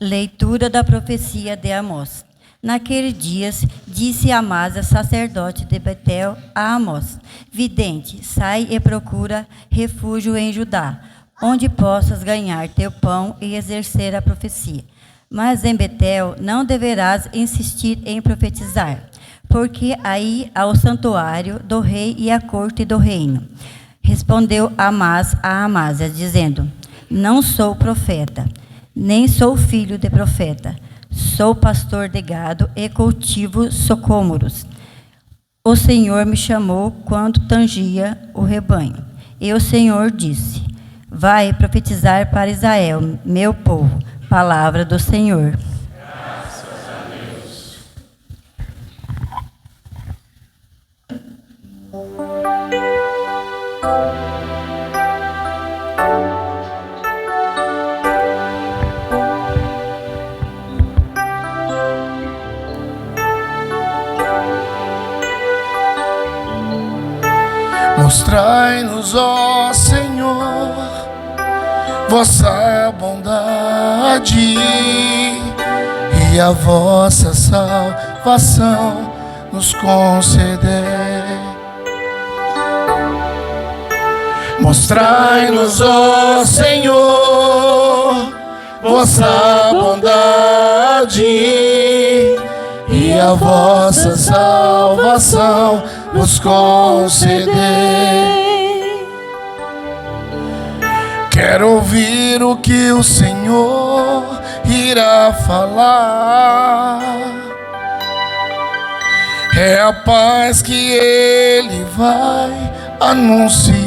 Leitura da profecia de Amós. Naqueles dias, disse Amasa, sacerdote de Betel, a Amós: vidente, sai e procura refúgio em Judá, onde possas ganhar teu pão e exercer a profecia. Mas em Betel não deverás insistir em profetizar, porque aí há o santuário do rei e a corte do reino. Respondeu Amás a Amásia, dizendo: não sou profeta, nem sou filho de profeta. Sou pastor de gado e cultivo socômoros. O Senhor me chamou quando tangia o rebanho. E o Senhor disse: vai profetizar para Israel, meu povo. Palavra do Senhor. Graças a Deus. Mostrai-nos, ó Senhor, vossa bondade e a vossa salvação nos conceder. Mostrai-nos, ó Senhor, vossa bondade e a vossa salvação nos conceder. Quero ouvir o que o Senhor irá falar. É a paz que Ele vai anunciar.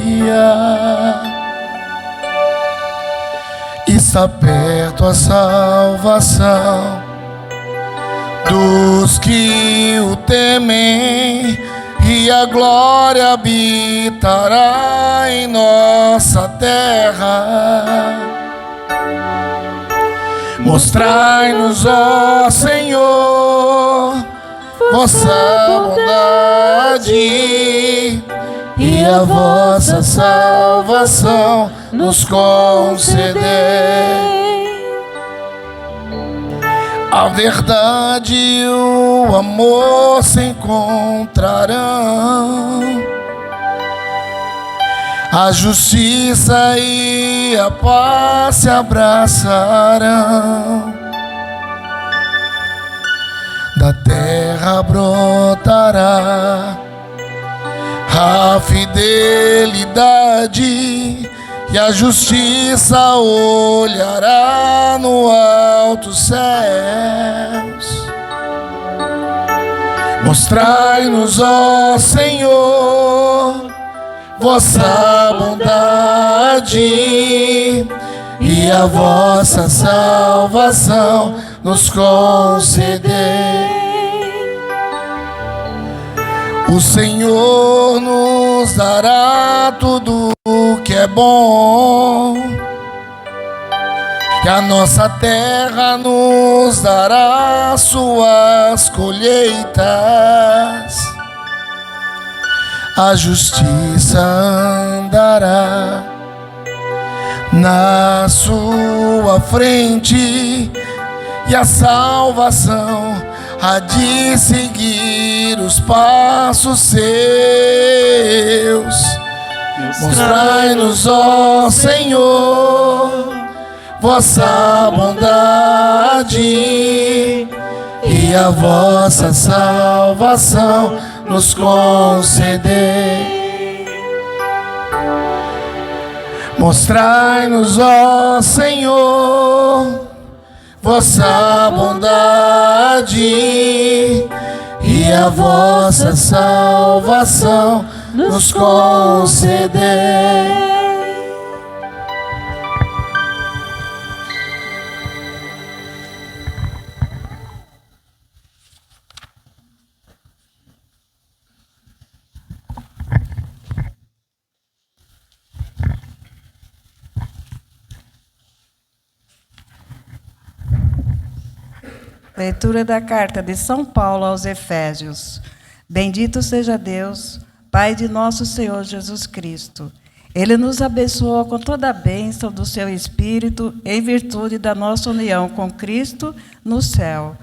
Está perto a salvação dos que o temem, e a glória habitará em nossa terra. Mostrai-nos, ó Senhor, vossa bondade e a vossa salvação nos conceder. A verdade e o amor se encontrarão, a justiça e a paz se abraçarão. Da terra brotará a fidelidade, e a justiça olhará no alto céus. Mostrai-nos, ó Senhor, vossa bondade e a vossa salvação nos conceder. O Senhor nos dará tudo o que é bom, e a nossa terra nos dará suas colheitas. A justiça andará na sua frente, e a salvação há de seguir os passos seus. Mostrai-nos, ó Senhor, vossa bondade e a vossa salvação nos conceder. Mostrai-nos, ó Senhor, vossa bondade e a vossa salvação nos conceder. Leitura da carta de São Paulo aos Efésios. Bendito seja Deus, Pai de nosso Senhor Jesus Cristo. Ele nos abençoou com toda a bênção do seu Espírito, em virtude da nossa união com Cristo no céu.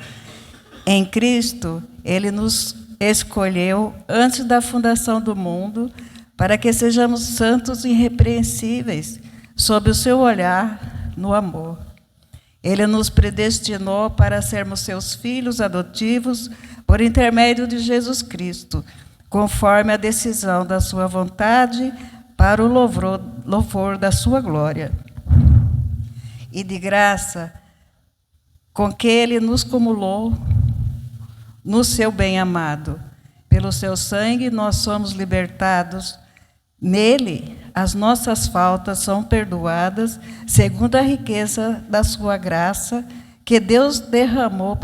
Em Cristo, Ele nos escolheu antes da fundação do mundo, para que sejamos santos e irrepreensíveis, sob o seu olhar no amor. Ele nos predestinou para sermos seus filhos adotivos por intermédio de Jesus Cristo, conforme a decisão da sua vontade, para o louvor da sua glória. E de graça, com que Ele nos cumulou no seu bem-amado. Pelo seu sangue nós somos libertados. Nele, as nossas faltas são perdoadas, segundo a riqueza da sua graça, que Deus derramou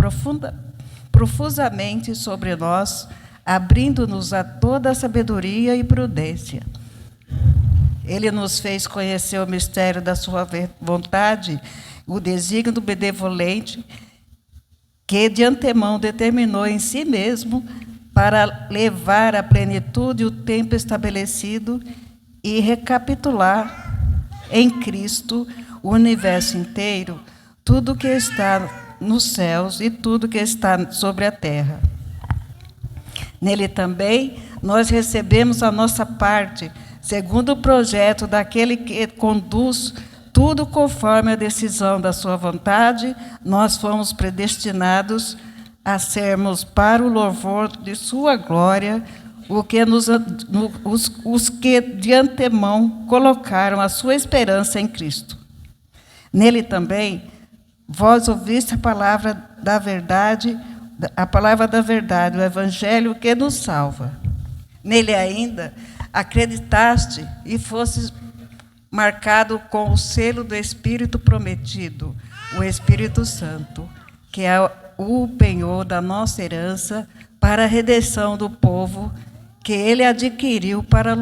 profusamente sobre nós, abrindo-nos a toda a sabedoria e prudência. Ele nos fez conhecer o mistério da sua vontade, o desígnio benevolente, que de antemão determinou em si mesmo para levar à plenitude o tempo estabelecido e recapitular em Cristo o universo inteiro, tudo que está nos céus e tudo que está sobre a terra. Nele também nós recebemos a nossa parte, segundo o projeto daquele que conduz tudo conforme a decisão da sua vontade. Nós fomos predestinados a sermos para o louvor de sua glória, os que de antemão colocaram a sua esperança em Cristo. Nele também, vós ouviste a palavra da verdade, o Evangelho que nos salva. Nele ainda acreditaste e foste marcado com o selo do Espírito prometido, o Espírito Santo, que é o penhor da nossa herança para a redenção do povo, que Ele adquiriu para o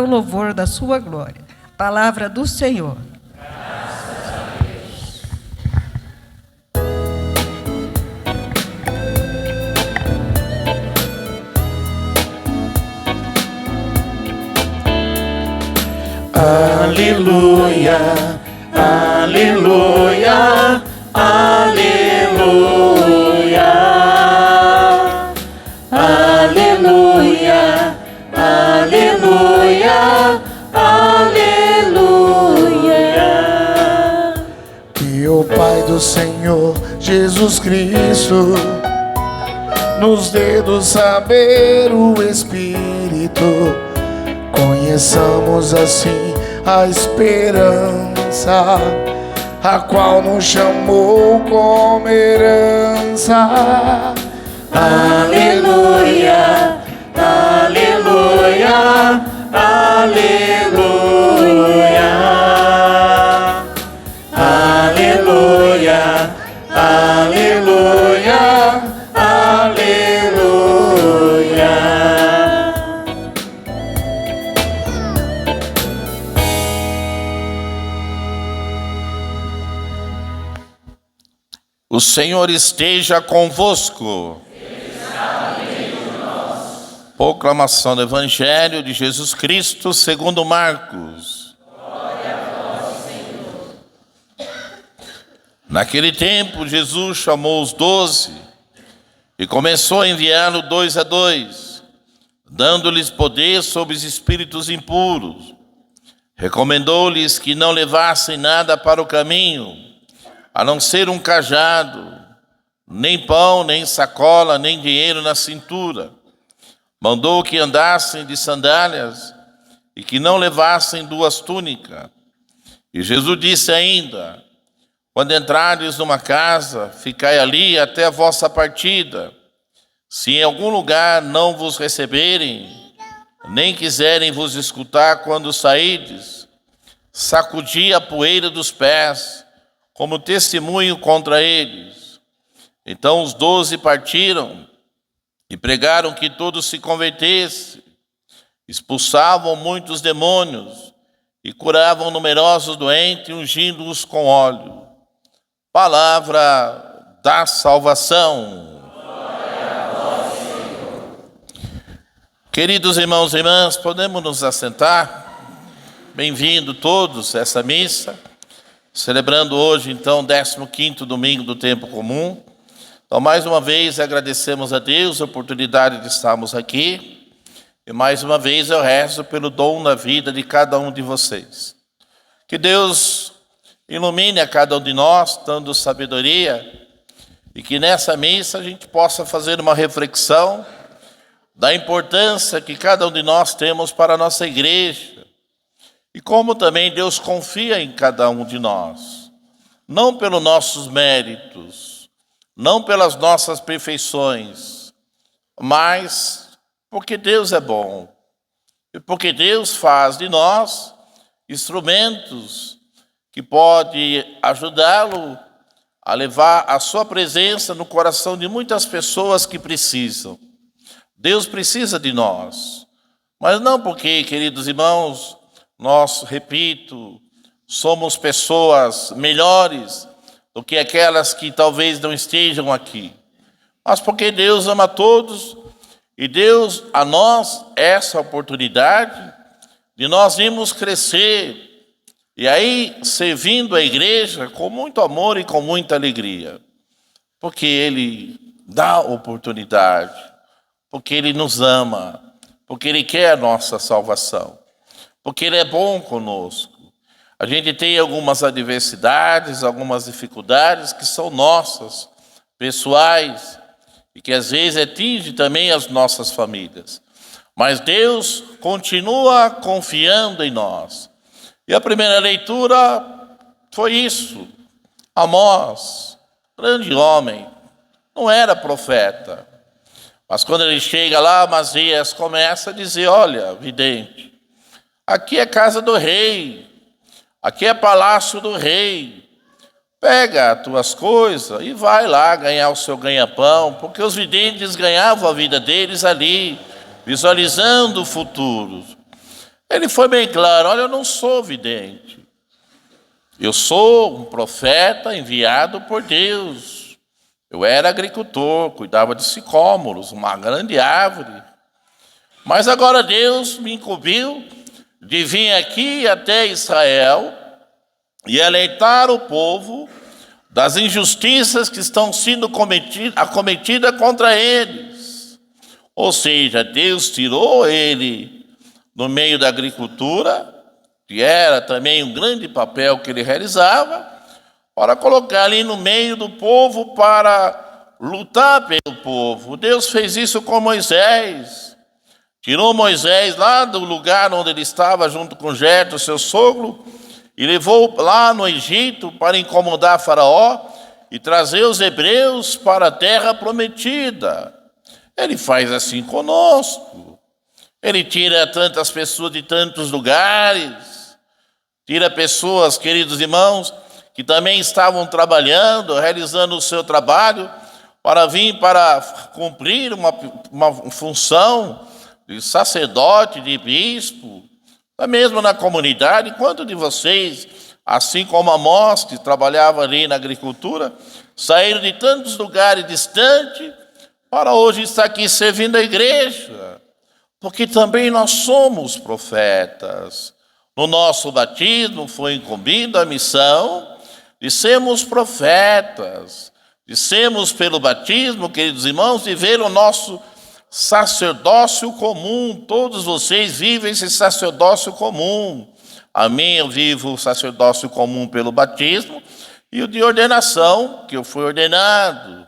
louvor da sua glória. Palavra do Senhor. Aleluia, aleluia, aleluia, aleluia, aleluia, aleluia. Que o Pai do Senhor Jesus Cristo nos dê do saber o Espírito, conheçamos assim a esperança, a qual nos chamou como herança. Aleluia, aleluia, aleluia, aleluia, aleluia, aleluia. O Senhor esteja convosco. Proclamação do Evangelho de Jesus Cristo segundo Marcos. Glória a vós, Senhor. Naquele tempo, Jesus chamou os 12 e começou a enviá-los 2 a 2, dando-lhes poder sobre os espíritos impuros. Recomendou-lhes que não levassem nada para o caminho, a não ser um cajado, nem pão, nem sacola, nem dinheiro na cintura. Mandou que andassem de sandálias e que não levassem 2 túnicas. E Jesus disse ainda: quando entrardes numa casa, ficai ali até a vossa partida. Se em algum lugar não vos receberem, nem quiserem vos escutar quando saídes, sacudi a poeira dos pés, como testemunho contra eles. Então os 12 partiram e pregaram que todos se convertessem, expulsavam muitos demônios e curavam numerosos doentes, ungindo-os com óleo. Palavra da salvação. Glória a vós, Senhor. Queridos irmãos e irmãs, podemos nos assentar? bem-vindo todos a essa missa, celebrando hoje, então, o 15º domingo do tempo comum. Então, mais uma vez, agradecemos a Deus a oportunidade de estarmos aqui. E mais uma vez eu rezo pelo dom na vida de cada um de vocês. Que Deus ilumine a cada um de nós, dando sabedoria, e que nessa missa a gente possa fazer uma reflexão da importância que cada um de nós temos para a nossa igreja, e como também Deus confia em cada um de nós, não pelos nossos méritos, não pelas nossas perfeições, mas porque Deus é bom, e porque Deus faz de nós instrumentos que pode ajudá-lo a levar a sua presença no coração de muitas pessoas que precisam. Deus precisa de nós, mas não porque, queridos irmãos, nós, repito, somos pessoas melhores do que aquelas que talvez não estejam aqui, mas porque Deus ama todos e Deus a nós essa oportunidade de nós irmos crescer e aí servindo a igreja com muito amor e com muita alegria, porque Ele dá oportunidade, porque Ele nos ama, porque Ele quer a nossa salvação, porque Ele é bom conosco. A gente tem algumas adversidades, algumas dificuldades que são nossas, pessoais, e que às vezes atinge também as nossas famílias. Mas Deus continua confiando em nós. E a primeira leitura foi isso. Amós, grande homem, não era profeta. Mas quando ele chega lá, Amazias começa a dizer: olha, vidente, aqui é casa do rei, aqui é palácio do rei. Pega as tuas coisas e vai lá ganhar o seu ganha-pão, porque os videntes ganhavam a vida deles ali, visualizando o futuro. Ele foi bem claro: olha, eu não sou vidente, eu sou um profeta enviado por Deus. Eu era agricultor, cuidava de sicômoros, uma grande árvore. Mas agora Deus me incumbiu de vir aqui até Israel e alertar o povo das injustiças que estão sendo acometidas contra eles. Ou seja, Deus tirou ele no meio da agricultura, que era também um grande papel que ele realizava, para colocar ali no meio do povo para lutar pelo povo. Deus fez isso com Moisés. Tirou Moisés lá do lugar onde ele estava junto com Jetro, seu sogro, e levou lá no Egito para incomodar Faraó e trazer os hebreus para a terra prometida. Ele faz assim conosco. Ele tira tantas pessoas de tantos lugares, tira pessoas, queridos irmãos, que também estavam trabalhando, realizando o seu trabalho, para vir para cumprir uma função de sacerdote, de bispo, mesmo na comunidade. Quantos de vocês, assim como Amós, que trabalhava ali na agricultura, saíram de tantos lugares distantes para hoje estar aqui servindo a igreja? Porque também nós somos profetas. No nosso batismo foi incumbido a missão de sermos profetas, de sermos pelo batismo, queridos irmãos, viver o nosso sacerdócio comum. Todos vocês vivem esse sacerdócio comum. A mim, eu vivo o sacerdócio comum pelo batismo e o de ordenação, que eu fui ordenado.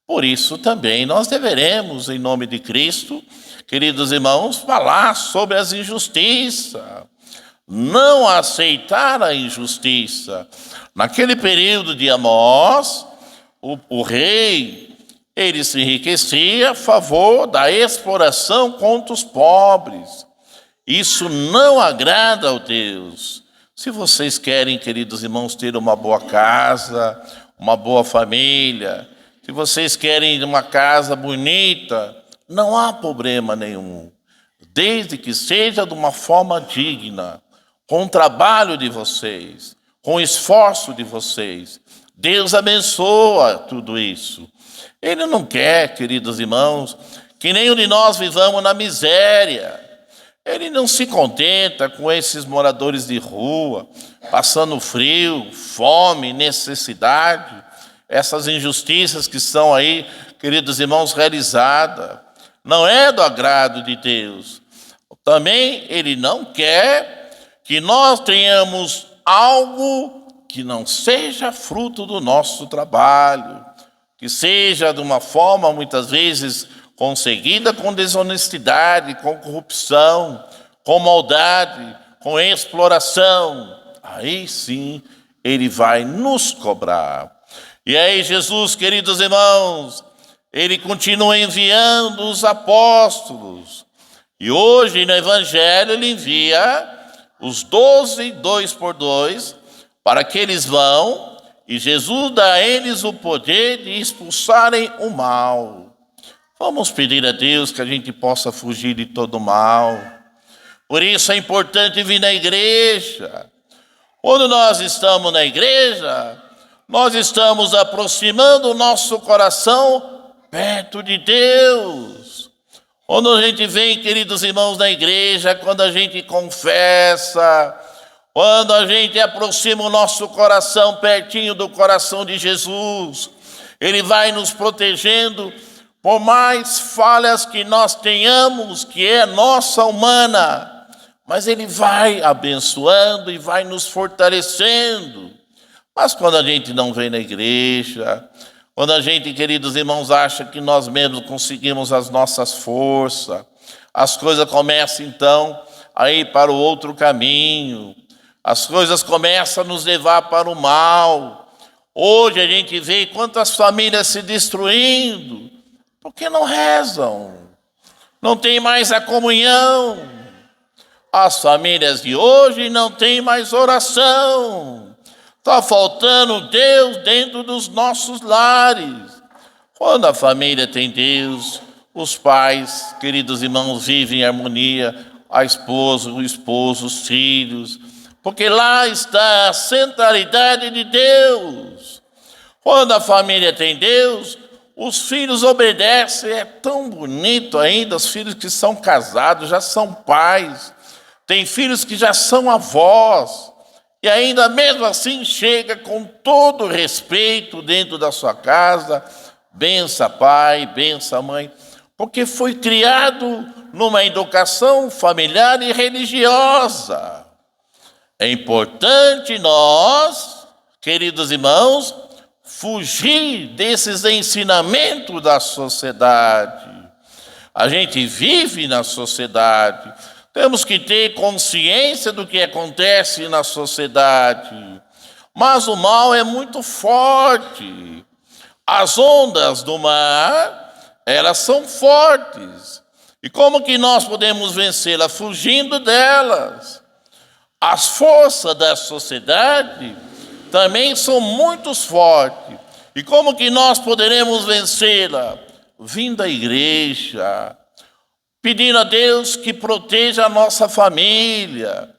Por isso também nós deveremos, em nome de Cristo, queridos irmãos, falar sobre as injustiças, não aceitar a injustiça. Naquele período de Amós, o rei, ele se enriquecia a favor da exploração contra os pobres. Isso não agrada ao Deus. Se vocês querem, queridos irmãos, ter uma boa casa, uma boa família, se vocês querem uma casa bonita, não há problema nenhum, desde que seja de uma forma digna, com o trabalho de vocês, com o esforço de vocês. Deus abençoa tudo isso. Ele não quer, queridos irmãos, que nenhum de nós vivamos na miséria. Ele não se contenta com esses moradores de rua, passando frio, fome, necessidade, essas injustiças que são aí, queridos irmãos, realizadas. Não é do agrado de Deus. Também Ele não quer que nós tenhamos algo que não seja fruto do nosso trabalho, que seja de uma forma, muitas vezes, conseguida com desonestidade, com corrupção, com maldade, com exploração. Aí sim, Ele vai nos cobrar. E aí Jesus, queridos irmãos, Ele continua enviando os apóstolos. E hoje no Evangelho Ele envia os 12, 2 por 2, para que eles vão, e Jesus dá a eles o poder de expulsarem o mal. Vamos pedir a Deus que a gente possa fugir de todo mal. Por isso é importante vir na igreja. Quando nós estamos na igreja, nós estamos aproximando o nosso coração perto de Deus. Quando a gente vem, queridos irmãos, na igreja, quando a gente confessa, quando a gente aproxima o nosso coração pertinho do coração de Jesus, Ele vai nos protegendo, por mais falhas que nós tenhamos, que é nossa humana, mas Ele vai abençoando e vai nos fortalecendo. Mas quando a gente não vem na igreja, quando a gente, queridos irmãos, acha que nós mesmos conseguimos as nossas forças, as coisas começam então a ir para o outro caminho, as coisas começam a nos levar para o mal. Hoje a gente vê quantas famílias se destruindo, porque não rezam, não tem mais a comunhão. As famílias de hoje não têm mais oração. Está faltando Deus dentro dos nossos lares. Quando a família tem Deus, os pais, queridos irmãos, vivem em harmonia, a esposa, o esposo, os filhos, porque lá está a centralidade de Deus. Quando a família tem Deus, os filhos obedecem. É tão bonito ainda, os filhos que são casados, já são pais, tem filhos que já são avós, e ainda mesmo assim chega com todo respeito dentro da sua casa, bença pai, bença mãe, porque foi criado numa educação familiar e religiosa. É importante nós, queridos irmãos, fugir desses ensinamentos da sociedade. A gente vive na sociedade, temos que ter consciência do que acontece na sociedade. Mas o mal é muito forte. As ondas do mar, elas são fortes. E como que nós podemos vencê-las? Fugindo delas. As forças da sociedade também são muito fortes. E como que nós poderemos vencê-la? Vindo à igreja, pedindo a Deus que proteja a nossa família,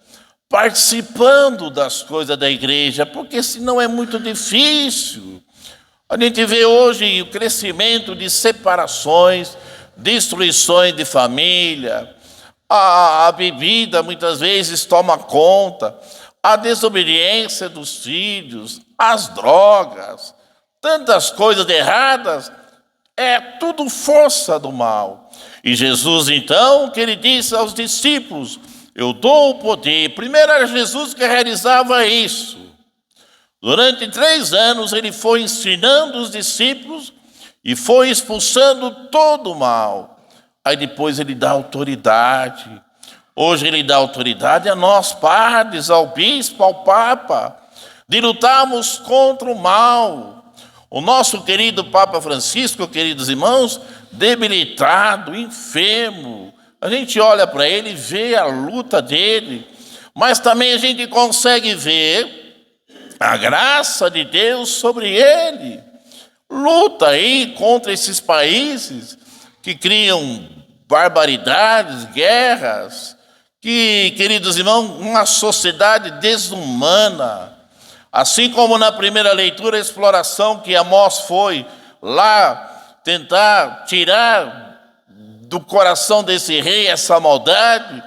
participando das coisas da igreja, porque senão é muito difícil. A gente vê hoje o crescimento de separações, destruições de família, a bebida muitas vezes toma conta, a desobediência dos filhos, as drogas, tantas coisas erradas, é tudo força do mal. E Jesus, então, que ele disse aos discípulos, eu dou o poder. Primeiro era Jesus que realizava isso. Durante 3 anos ele foi ensinando os discípulos e foi expulsando todo o mal. Aí depois ele dá autoridade. Hoje ele dá autoridade a nós, padres, ao bispo, ao papa, de lutarmos contra o mal. O nosso querido Papa Francisco, queridos irmãos, debilitado, enfermo. A gente olha para ele e vê a luta dele, mas também a gente consegue ver a graça de Deus sobre ele. Luta aí contra esses países que criam barbaridades, guerras, que, queridos irmãos, uma sociedade desumana. Assim como na primeira leitura, a exploração que Amós foi lá tentar tirar do coração desse rei essa maldade,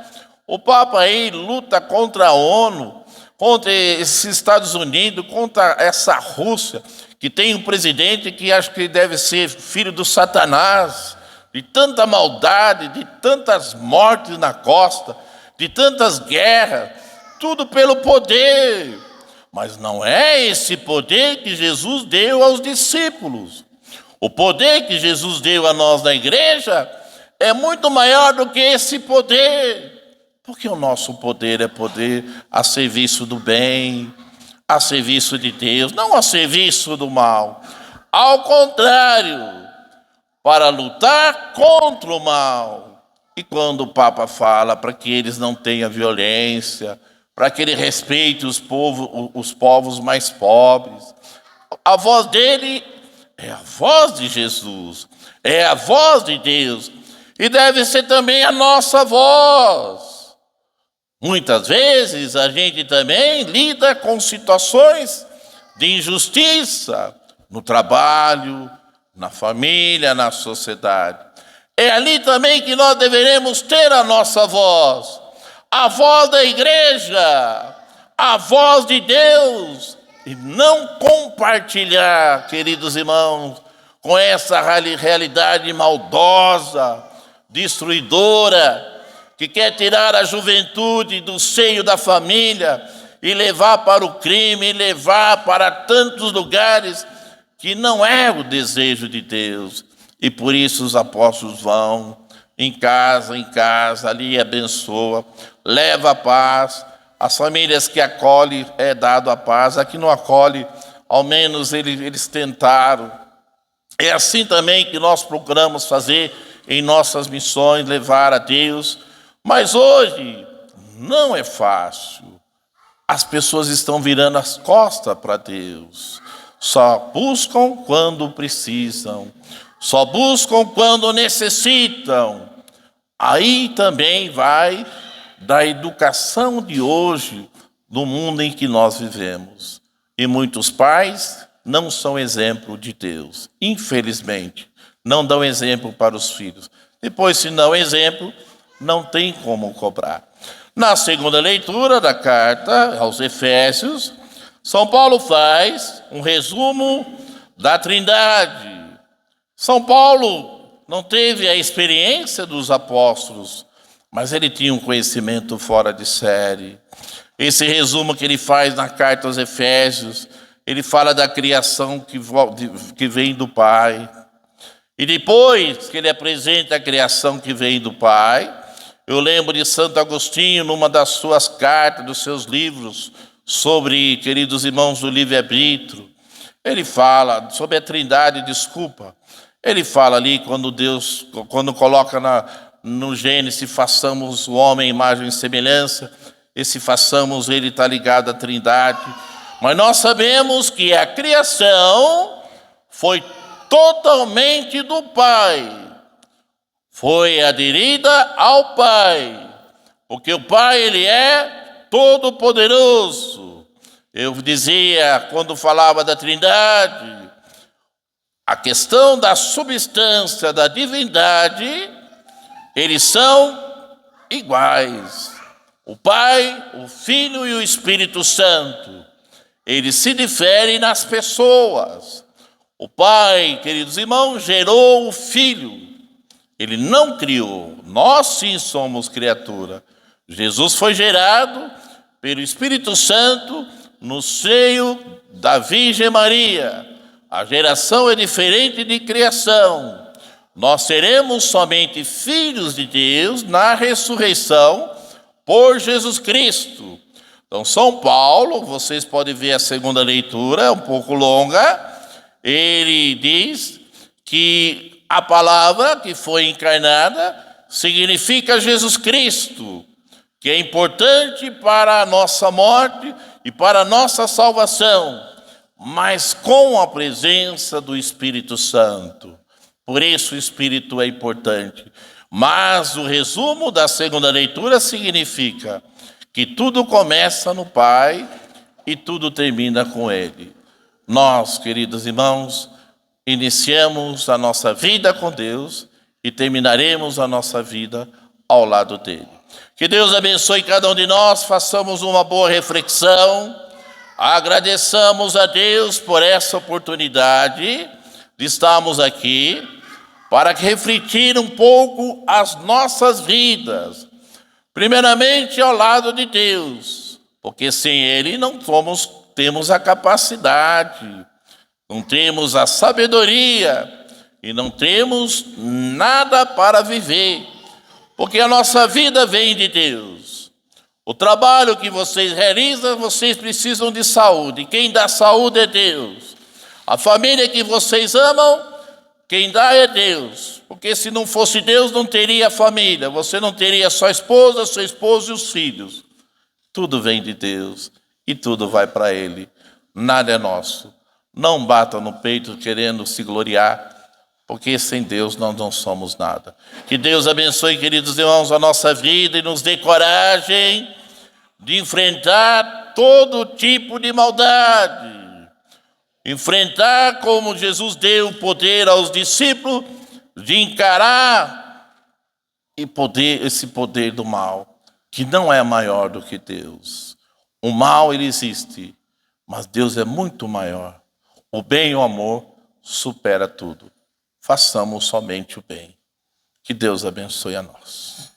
O Papa aí luta contra a ONU, contra esses Estados Unidos, contra essa Rússia, que tem um presidente que acho que deve ser filho do Satanás, de tanta maldade, de tantas mortes na costa, de tantas guerras, tudo pelo poder. Mas não é esse poder que Jesus deu aos discípulos. O poder que Jesus deu a nós na igreja é muito maior do que esse poder. Porque o nosso poder é poder a serviço do bem, a serviço de Deus, não a serviço do mal. Ao contrário, para lutar contra o mal. E quando o Papa fala para que eles não tenham violência, para que ele respeite os povos mais pobres, a voz dele é a voz de Jesus, é a voz de Deus, e deve ser também a nossa voz. Muitas vezes a gente também lida com situações de injustiça no trabalho, na família, na sociedade. É ali também que nós deveremos ter a nossa voz, a voz da igreja, a voz de Deus, e não compartilhar, queridos irmãos, com essa realidade maldosa, destruidora, que quer tirar a juventude do seio da família e levar para o crime, e levar para tantos lugares que não é o desejo de Deus. E por isso os apóstolos vão em casa, ali abençoa, leva a paz. As famílias que acolhem é dado a paz, a que não acolhe, ao menos eles tentaram. É assim também que nós procuramos fazer em nossas missões, levar a Deus. Mas hoje não é fácil. As pessoas estão virando as costas para Deus. Só buscam quando precisam. Só buscam quando necessitam. Aí também vai da educação de hoje, do mundo em que nós vivemos. E muitos pais não são exemplo de Deus. Infelizmente, não dão exemplo para os filhos. Depois, se não exemplo, não tem como cobrar. Na segunda leitura da carta aos Efésios, São Paulo faz um resumo da Trindade. São Paulo não teve a experiência dos apóstolos, mas ele tinha um conhecimento fora de série. Esse resumo que ele faz na carta aos Efésios, ele fala da criação que vem do Pai. E depois que ele apresenta a criação que vem do Pai, eu lembro de Santo Agostinho, numa das suas cartas, dos seus livros, sobre, queridos irmãos, do livre-arbítrio. Ele fala sobre a Trindade, Ele fala ali quando coloca no Gênesis, façamos o homem à imagem e semelhança, esse façamos, ele está ligado à Trindade. Mas nós sabemos que a criação foi totalmente do Pai. Foi aderida ao Pai, porque o Pai, ele é todo-poderoso. Eu dizia, quando falava da Trindade, a questão da substância, da divindade, eles são iguais. O Pai, o Filho e o Espírito Santo, eles se diferem nas pessoas. O Pai, queridos irmãos, gerou o Filho. Ele não criou, nós sim somos criatura. Jesus foi gerado pelo Espírito Santo no seio da Virgem Maria. A geração é diferente de criação. Nós seremos somente filhos de Deus na ressurreição por Jesus Cristo. Então, São Paulo, vocês podem ver a segunda leitura, é um pouco longa. Ele diz que a palavra que foi encarnada significa Jesus Cristo, que é importante para a nossa morte e para a nossa salvação, mas com a presença do Espírito Santo. Por isso o Espírito é importante. Mas o resumo da segunda leitura significa que tudo começa no Pai e tudo termina com Ele. Nós, queridos irmãos, iniciamos a nossa vida com Deus e terminaremos a nossa vida ao lado dele. Que Deus abençoe cada um de nós, façamos uma boa reflexão, agradeçamos a Deus por essa oportunidade de estarmos aqui, para refletir um pouco as nossas vidas, primeiramente ao lado de Deus, porque sem Ele não temos a capacidade, não temos a sabedoria e não temos nada para viver, porque a nossa vida vem de Deus. O trabalho que vocês realizam, vocês precisam de saúde. Quem dá saúde é Deus. A família que vocês amam, quem dá é Deus. Porque se não fosse Deus, não teria família. Você não teria sua esposa, seu esposo e os filhos. Tudo vem de Deus e tudo vai para Ele. Nada é nosso. Não bata no peito querendo se gloriar, porque sem Deus nós não somos nada. Que Deus abençoe, queridos irmãos, a nossa vida e nos dê coragem de enfrentar todo tipo de maldade. Enfrentar como Jesus deu o poder aos discípulos de encarar esse poder do mal, que não é maior do que Deus. O mal, ele existe, mas Deus é muito maior. O bem e o amor supera tudo. Façamos somente o bem. Que Deus abençoe a nós.